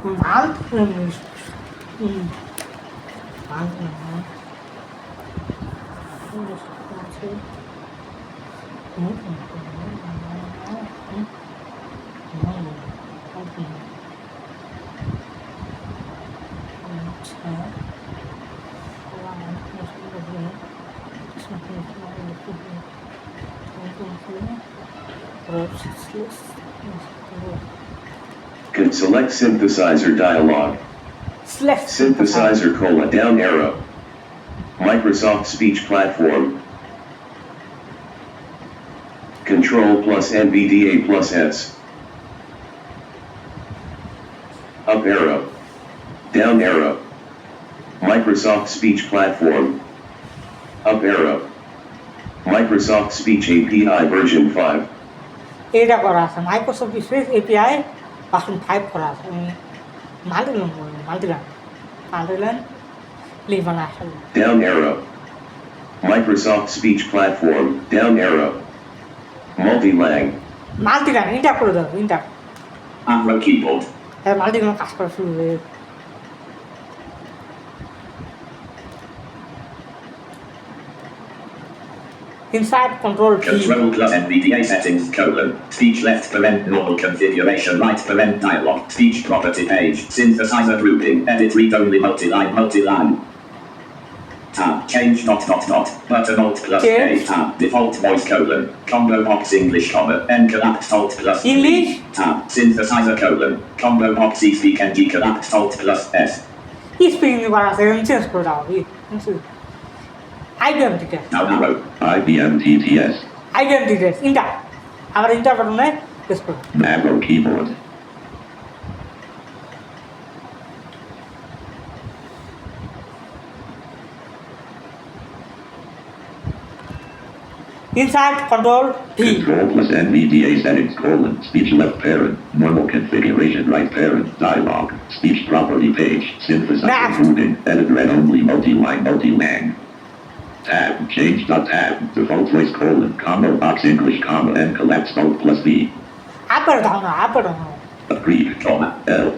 multilanv. Can select synthesizer dialog. Select Synthesizer down arrow. Microsoft Speech Platform. Control plus NVDA plus S. Up arrow. Down arrow. Microsoft Speech Platform. Up arrow. Microsoft Speech API version 5. এটা করা আছে Microsoft space API version 5 করা আছে মাল্টিলান leave বানা আসলে Down arrow. Microsoft Speech Platform. Down arrow. Multilanv. মাল্টিলান enter করে দাও ইন্টার Arrow keyboard. হ্যাঁ মাল্টিলান কাজ করা শুরু হয়ে inside control P Control plus NVDA settings colon. Speech left parent normal configuration right parent dialog. Speech property page. Synthesizer grouping. Edit read only multiline. Tab. Change dot. Button alt plus A. Tab. Default voice colon. Combo box English comma. N collapsed alt plus V. English. Tab. Synthesizer colon. Combo box E speak NG collapsed alt plus S. Speaking করা আছে change করে দাও IBM details Now arrow. IBM TTS. IBM details inter আবার inter বাটনে press করো Arrow keyboard. inside control P Control plus NVDA settings colon. Speech left parent. Normal configuration right parent. Dialog. Speech property page. Synthesizer Next. grouping. Edit read only multilang. Tab. Change dot tab. Default voice colon. Combo box English comma and collapse alt plus V. আপের দাও না Agreed. Comma. L.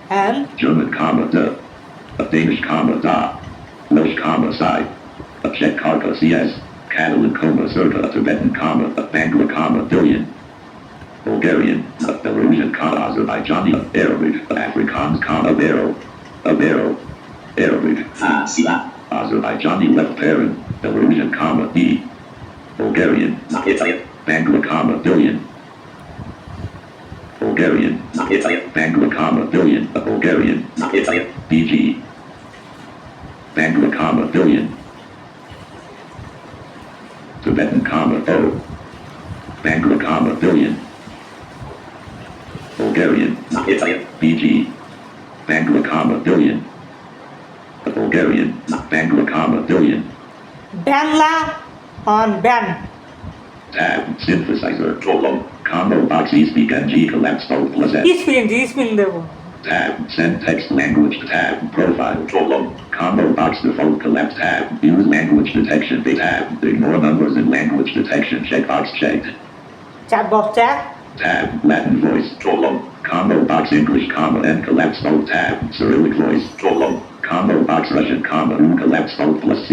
and German comma the. A Danish comma da. Welsh comma side. A Czech comma CS. Catalan comma circa. A Tibetan comma. A Bangla comma billion. Bulgarian. A Belarusian comma Azerbaijani. Arabic. A Afrikaans comma barrel. A barrel. Arabic. Sila. Azerbaijani left parent. Belarusian comma D. Bulgarian. Italian. Bangla comma billion. Bulgarian. Italian. Bangla comma billion. A Bulgarian. Italian. BG. Bangla comma billion. Tibetan comma O. Bangla comma billion. Bulgarian. Italian. BG. Bangla comma billion. A Bulgarian. Bangla comma billion. Bangla on ban Tab. Synthesizer. Colon. Combo box E speak NG collapse alt plus S. Speaking দেবো Tab. Send text language tab. Profile. Colon. Combo box default collapse tab. Use language detection tab. Ignore numbers in language detection checkbox checked. Chat box chat Tab. Latin voice. Colon. Combo box English comma and collapse alt tab. Cyrillic voice. Colon. Combo box Russian comma collapse alt plus C.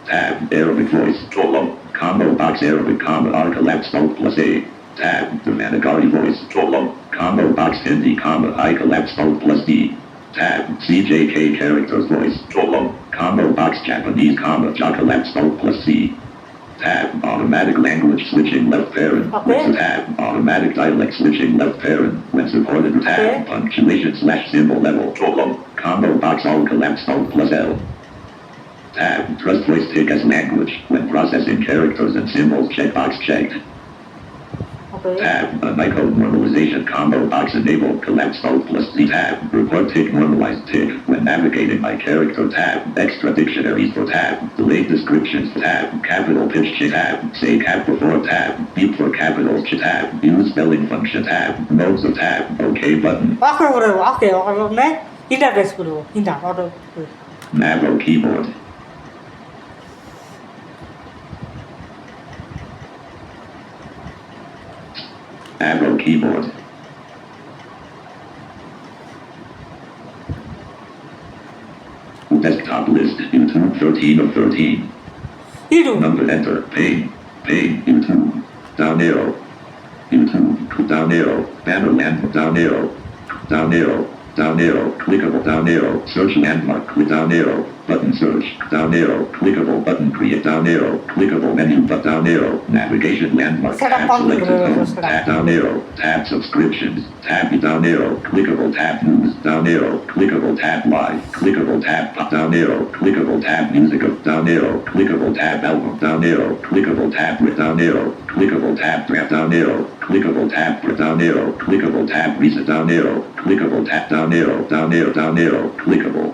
Tab. Arabic voice. Colon. Combo box Arabic comma R collapse alt plus A. Tab. Devanagari voice. Colon. Combo box Hindi comma I collapse alt plus D. Tab. CJK characters voice. Colon. Combo box Japanese comma Ja collapse alt plus C. Tab. Automatic language switching left parent. Okay. Tab. Automatic dialect switching left parent. When supported. Tab. Okay. Punctuation / symbol level. Colon. Combo box all collapse alt plus L. Tab. Trust voice take as language. When processing characters and symbols checkbox checked. Okay Tab. Unicode normalization combo box enable collapse alt plus Z. Tab. Report tick normalized tick. When navigating by character tab. Extra dictionaries for tab. Delayed descriptions tab. Capital pitch tab. Say cap before tab. Beep for capitals tab. Use spelling function tab. Modes of tab. OK button. ওকে করে ওকে ওকে interface করবো auto Arrow keyboard. Arrow keyboard. desktop list. YouTube 13 of 13. อีดู Number enter. Pane. YouTube. Down arrow. YouTube. Down arrow. Banner landmark. Down arrow. Down arrow. Down arrow. Clickable. Down arrow. Search landmark. Click down arrow. Button search. Down arrow. Clickable button. Create down arrow. Clickable menu. But down arrow. Navigation landmark. Set up Tab on the selected home. set up. Tab down arrow. Tab subscriptions. Tab down arrow. Clickable tab news. Down arrow. Clickable tab live. Clickable tab pop down arrow. Clickable tab music up down arrow. Clickable tab album down arrow. Clickable tab with down arrow. Clickable tab draft down arrow. Clickable tab for down arrow. Clickable tab reset down arrow. Clickable tap down arrow. Down arrow. Down arrow.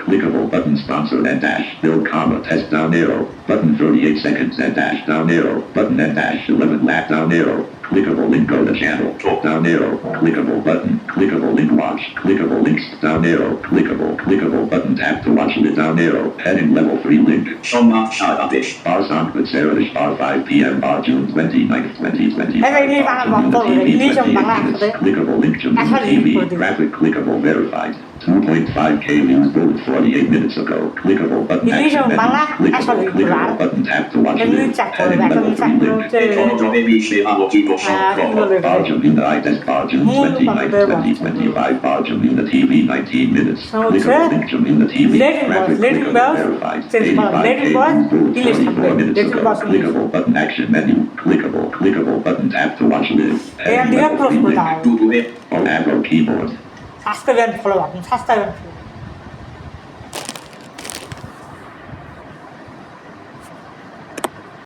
Clickable button sponsor and dash. Build comma test down arrow. Button 38 seconds and dash down arrow. Button and dash 11 lap down arrow. Clickable link go to channel. Talk down arrow. Clickable button. Clickable link watch. Clickable links down arrow. Clickable button tap to watch it down arrow. Heading level 3 link. Shoma Shadabish. Bar sound with Sarah bar 5 p.m. bar June 29th 2020. Cái này đi vào vòng tổ rồi, đi trong băng lạc đấy. Clickable link to TV. Graphic clickable verified. 2.5k views voted 48 minutes ago. Clickable button Đi action trong menu. băng lạc, actually Clickable button tap to watch cái như it. chặt rồi Heading và level con 3 chặt link. nó chơi Tono Baby Shema Logico Shop Pro. Bar June ITEST bar June 29th 2025. Bar June TV 19 minutes. Clickable link June TV. Graphic clickable verified. 85k views voted 44 minutes ago. Clickable button action menu. Clickable button tap to watch live. Em Heading đi level pro 3 link. vào Tutu Web. All arrow keyboard. Subscribe follow button subscribe